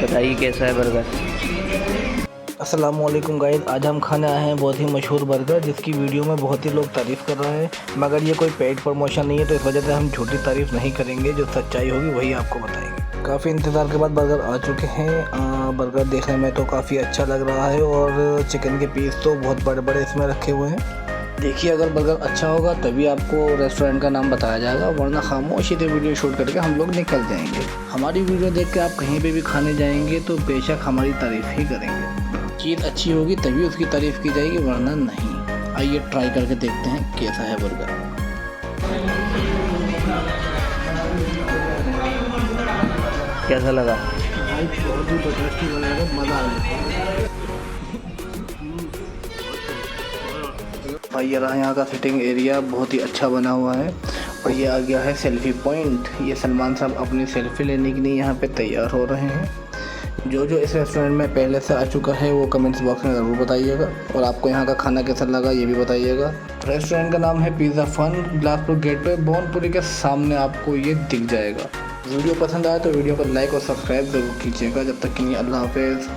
बताइए कैसा है बर्गर। अस्सलामुअलैकुम गाइस, आज हम खाने आए हैं बहुत ही मशहूर बर्गर, जिसकी वीडियो में बहुत ही लोग तारीफ़ कर रहे हैं, मगर ये कोई पेड प्रमोशन नहीं है, तो इस वजह से हम झूठी तारीफ़ नहीं करेंगे। जो सच्चाई होगी वही आपको बताएंगे। काफ़ी इंतज़ार के बाद बर्गर आ चुके हैं। बर्गर देखने में तो काफ़ी अच्छा लग रहा है और चिकन के पीस तो बहुत बड़े बड़े इसमें रखे हुए हैं। देखिए, अगर बर्गर अच्छा होगा तभी आपको रेस्टोरेंट का नाम बताया जाएगा, वरना खामोशी से वीडियो शूट करके हम लोग निकल जाएंगे। हमारी वीडियो देख के आप कहीं पे भी खाने जाएंगे तो बेशक हमारी तारीफ़ ही करेंगे। चीज़ अच्छी होगी तभी उसकी तारीफ़ की जाएगी, वरना नहीं। आइए ट्राई करके देखते हैं कैसा है बर्गर। कैसा लगा? बहुत ही टेस्टी बनेगा, मज़ा आएगा भाई। ये रहा यहाँ का सिटिंग एरिया, बहुत ही अच्छा बना हुआ है। और ये आ गया है सेल्फी पॉइंट। ये सलमान साहब अपनी सेल्फी लेने के लिए यहाँ पे तैयार हो रहे हैं। जो इस रेस्टोरेंट में पहले से आ चुका है वो कमेंट्स बॉक्स में ज़रूर बताइएगा, और आपको यहाँ का खाना कैसा लगा ये भी बताइएगा। रेस्टोरेंट का नाम है पिज़्ज़ा फन, बिलासपुर गेटवे, बोनपुरी के सामने आपको ये दिख जाएगा। वीडियो पसंद आए तो वीडियो को लाइक और सब्सक्राइब ज़रूर कीजिएगा। जब तक के लिए अल्लाह हाफिज़।